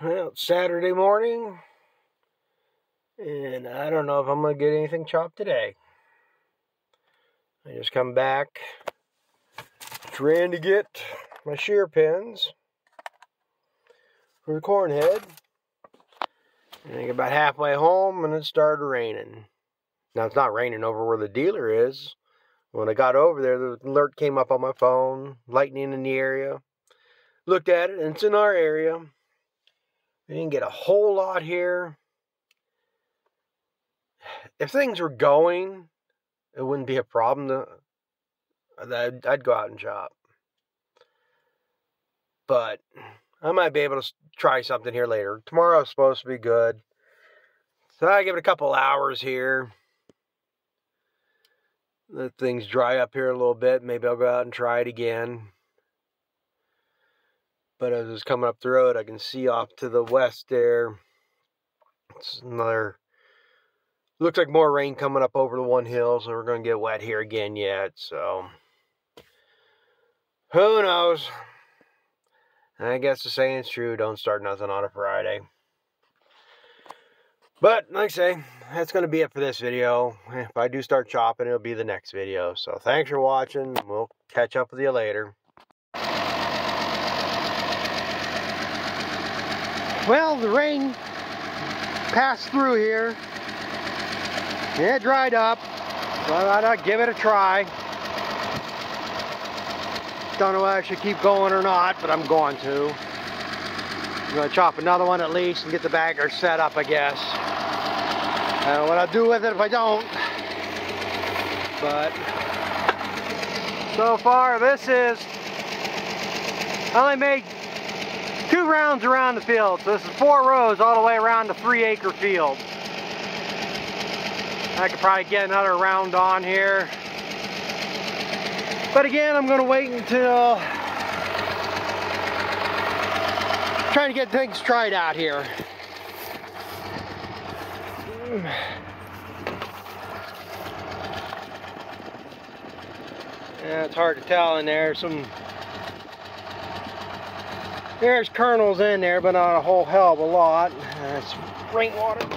Well, it's Saturday morning, and I don't know if I'm going to get anything chopped today. I just come back, trying to get my shear pins for the corn head. And I get about halfway home, and it started raining. Now, it's not raining over where the dealer is. When I got over there, the alert came up on my phone, lightning in the area. Looked at it, and it's in our area. We didn't get a whole lot here. If things were going, it wouldn't be a problem. I'd go out and chop. But I might be able to try something here later. Tomorrow's supposed to be good. So I give it a couple hours here. Let things dry up here a little bit. Maybe I'll go out and try it again. But as it's coming up the road, I can see off to the west there. It's another... Looks like more rain coming up over the one hill, so we're going to get wet here again yet. So, who knows? I guess the saying's true, don't start nothing on a Friday. But, like I say, that's going to be it for this video. If I do start chopping, it'll be the next video. So, thanks for watching. We'll catch up with you later. Well, the rain passed through here. It dried up, so I thought I'd give it a try. Don't know whether I should keep going or not, but I'm going to. I'm going to chop another one at least and get the bagger set up, I guess. I don't know what I'll do with it if I don't. But so far, this is... I only made 2 rounds around the field. So this is 4 rows all the way around the 3-acre field. I could probably get another round on here. But again, I'm going to wait until... trying to get things tried out here. Yeah, it's hard to tell in there. There's kernels in there, but not a whole hell of a lot. That's rainwater.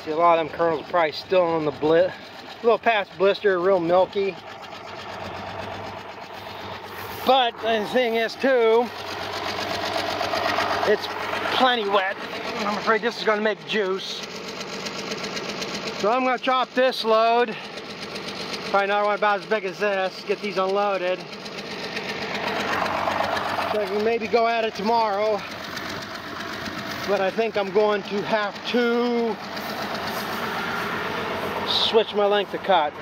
See, a lot of them kernels are probably still on the a little past blister, real milky. But the thing is too, it's plenty wet. I'm afraid this is going to make juice. So I'm going to chop this load. Probably another one about as big as this. Get these unloaded. So I can maybe go at it tomorrow. But I think I'm going to have to switch my length of cut.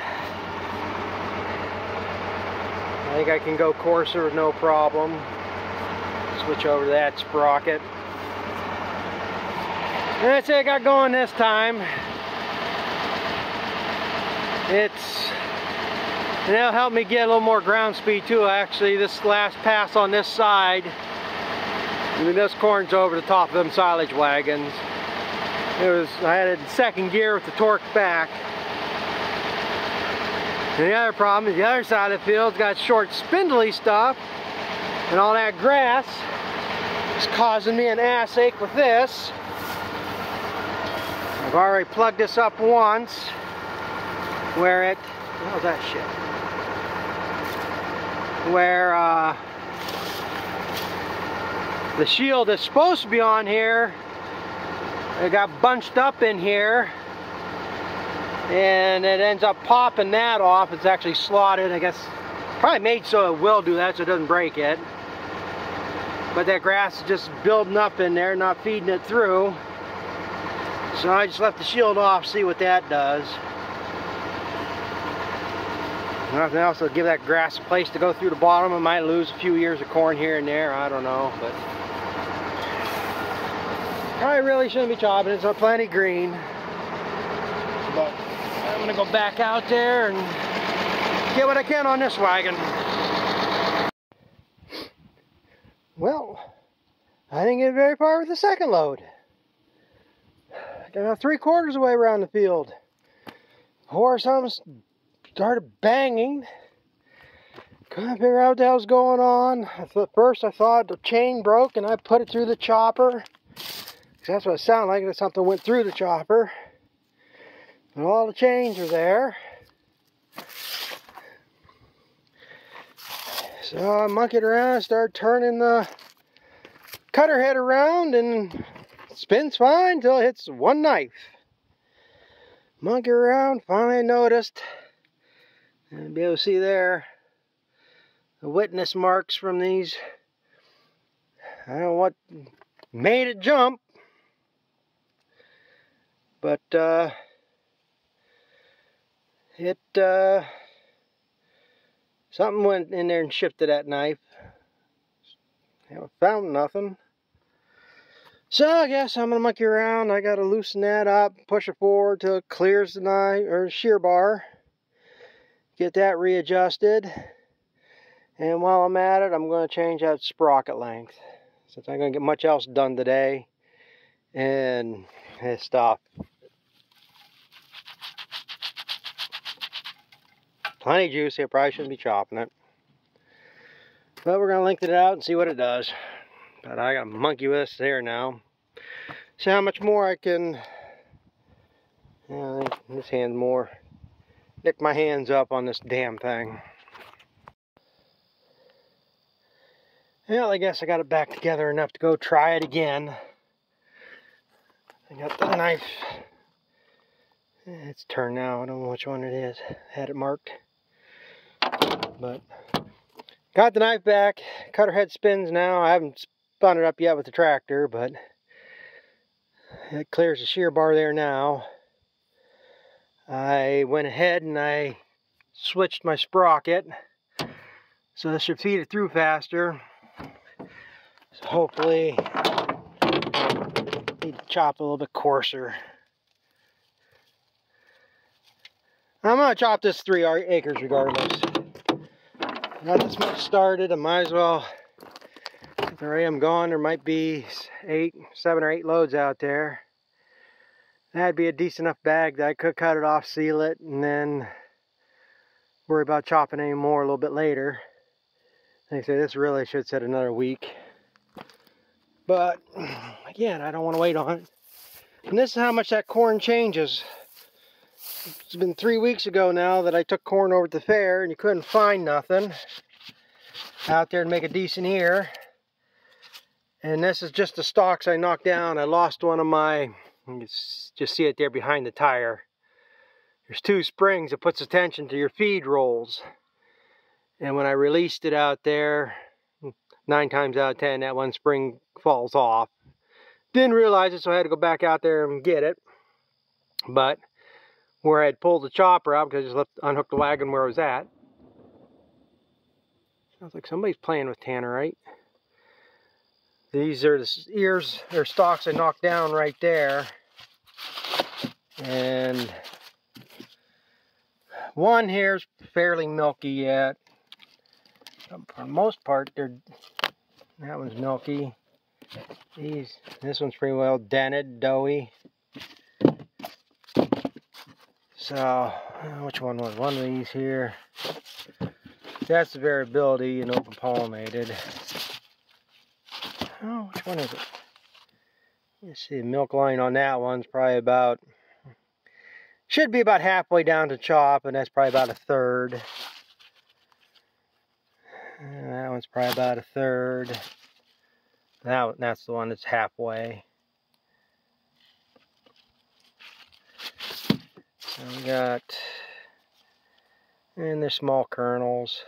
I think I can go coarser with no problem. Switch over to that sprocket. And that's it I got going this time. It'll help me get a little more ground speed too. Actually, this last pass on this side, I mean, this corn's over the top of them silage wagons. I had it in second gear with the torque back. And the other problem is the other side of the field's got short spindly stuff, and all that grass is causing me an ass ache with this. I've already plugged this up once where it, how's that shit? Where the shield is supposed to be on here, it got bunched up in here. And it ends up popping that off. It's actually slotted, I guess. Probably made so it will do that so it doesn't break it. But that grass is just building up in there, not feeding it through. So I just left the shield off, see what that does. Nothing else will give that grass a place to go through the bottom. I might lose a few ears of corn here and there, I don't know. But I really shouldn't be chopping it, so plenty green. But I'm going to go back out there and get what I can on this wagon. Well, I didn't get very far with the second load. I got about 3/4 of the way around the field. Before something started banging. Couldn't figure out what the hell's going on. First I thought the chain broke and I put it through the chopper. That's what it sounded like, that something went through the chopper. But all the chains are there. So I monkeyed around and started turning the cutter head around, and it spins fine until it hits one knife. Monkey around, finally I noticed, and be able to see there the witness marks from these. I don't know what made it jump, but something went in there and shifted that knife. I found nothing. So I guess I'm gonna monkey around. I gotta loosen that up, push it forward till it clears the knife or shear bar. Get that readjusted. And while I'm at it, I'm gonna change that sprocket length, since I'm gonna get much else done today. And this stuff, plenty juicy. I probably shouldn't be chopping it, but we're gonna lengthen it out and see what it does. But I got to monkey with this here now. See how much more I can. Yeah, I think this hand more. Nick my hands up on this damn thing. Well, I guess I got it back together enough to go try it again. I got the knife. It's turned now. I don't know which one it is. Had it marked. But got the knife back. Cutter head spins now. I haven't spun it up yet with the tractor, but it clears the shear bar there now. I went ahead and I switched my sprocket, so this should feed it through faster. So hopefully, need to chop a little bit coarser. I'm gonna chop this 3 acres regardless. Got this much started, I might as well. There I am gone. There might be 7 or 8 loads out there. That'd be a decent enough bag that I could cut it off, seal it, and then worry about chopping any more a little bit later. Like I say, this really should set another week. But again, I don't want to wait on it. And this is how much that corn changes. It's been 3 weeks ago now that I took corn over to the fair and you couldn't find nothing out there to make a decent ear. And this is just the stalks I knocked down. I lost one of my, you can just see it there behind the tire. There's 2 springs that puts attention to your feed rolls. And when I released it out there, 9 times out of 10, that one spring falls off. Didn't realize it, so I had to go back out there and get it. But where I had pulled the chopper out, because I just unhooked the wagon where I was at. Sounds like somebody's playing with tannerite. These are the ears, or stalks I knocked down right there. And one here is fairly milky yet. For the most part, that one's milky. This one's pretty well dented, doughy. So, which one was one of these here? That's the variability in open pollinated. Oh, which one is it? Let's see, the milk line on that one's probably about, should be about halfway down to chop, and that's probably about a third. And that one's probably about a third. That's the one that's halfway. So we got, and they're small kernels.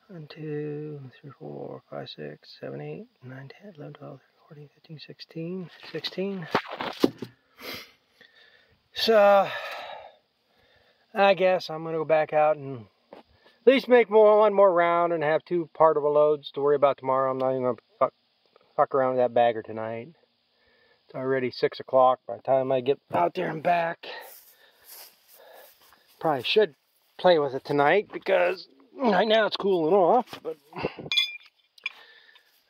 1, 2, 3, 4, 5, 6, 7, 8, 9, 10, 11, 12, 14, 15, 16, 16. So I guess I'm gonna go back out and at least make one more round and have 2 partable loads to worry about tomorrow. I'm not even gonna fuck around with that bagger tonight. It's already 6 o'clock by the time I get out there and back. Probably should play with it tonight because right now it's cooling off, but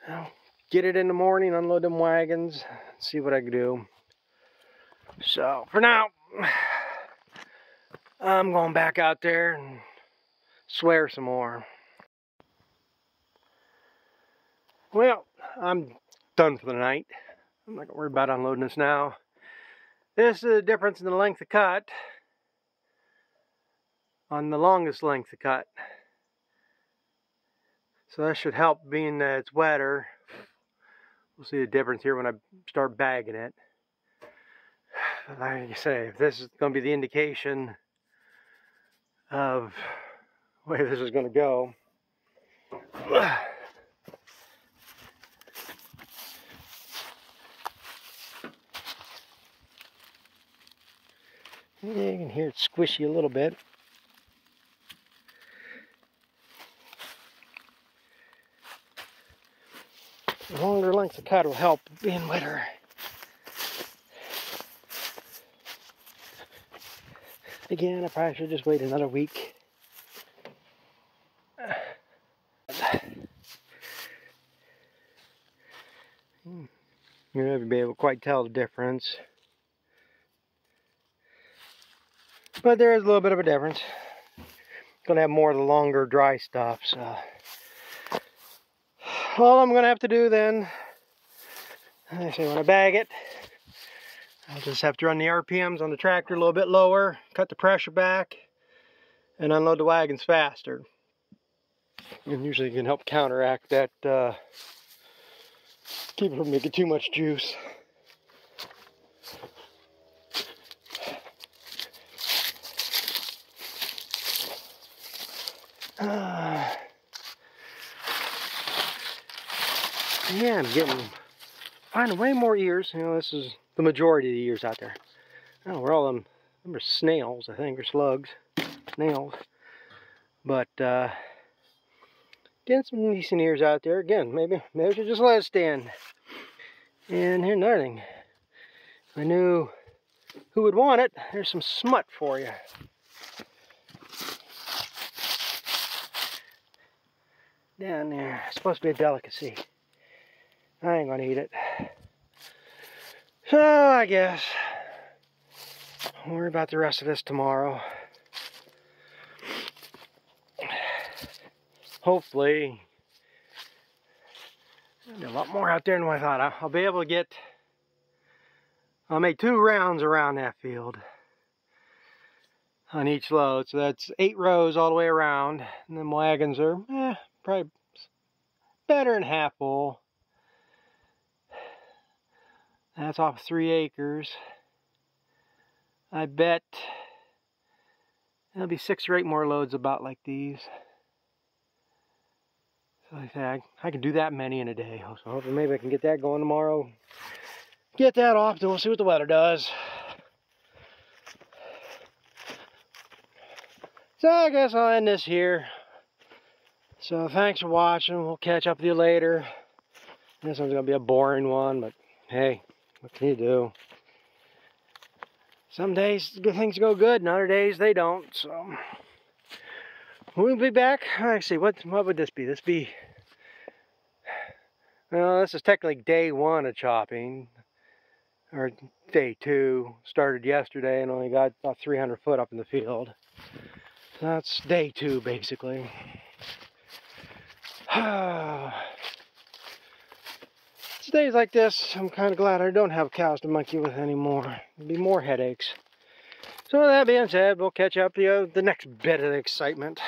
I'll get it in the morning, unload them wagons, see what I can do. So for now, I'm going back out there and swear some more. Well, I'm done for the night. I'm not gonna worry about unloading this now. This is the difference in the length of cut on the longest length of cut. So that should help, being that it's wetter. We'll see the difference here when I start bagging it. Like I say, if this is going to be the indication of the way this is going to go. Yeah, you can hear it squishy a little bit. The longer length of cut will help being wetter. Again, I probably should just wait another week. You'll never be able to quite tell the difference. But there is a little bit of a difference. Gonna have more of the longer dry stuff, so all I'm gonna have to do then, I say when I bag it, I'll just have to run the RPMs on the tractor a little bit lower, cut the pressure back, and unload the wagons faster. And usually you can help counteract that, keep it from making too much juice. Yeah, I'm finding way more ears. You know, this is the majority of the ears out there. Oh, we're all them are snails, I think, or slugs. Snails. But getting some decent ears out there. Again, maybe I should just let it stand. And here's another thing. If I knew who would want it, there's some smut for you. Down there. It's supposed to be a delicacy. I ain't gonna eat it. So I guess I'll worry about the rest of this tomorrow. Hopefully, there'll be a lot more out there than what I thought. I'll be able to get, I'll make 2 rounds around that field on each load. So that's 8 rows all the way around. And then wagons are probably better than half full. That's off 3 acres. I bet there'll be 6 or 8 more loads about like these. So like that, I can do that many in a day. So hopefully maybe I can get that going tomorrow. Get that off, then we'll see what the weather does. So I guess I'll end this here. So thanks for watching. We'll catch up with you later. This one's going to be a boring one, but hey, what can you do? Some days good things go good, and other days they don't. So we'll be back. Let's see, what would this be? Well, this is technically day 1 of chopping, or day 2. Started yesterday and only got about 300 foot up in the field. So that's day 2 basically. Days like this, I'm kind of glad I don't have cows to monkey with anymore. There'll be more headaches. So with that being said, we'll catch up to you the next bit of the excitement.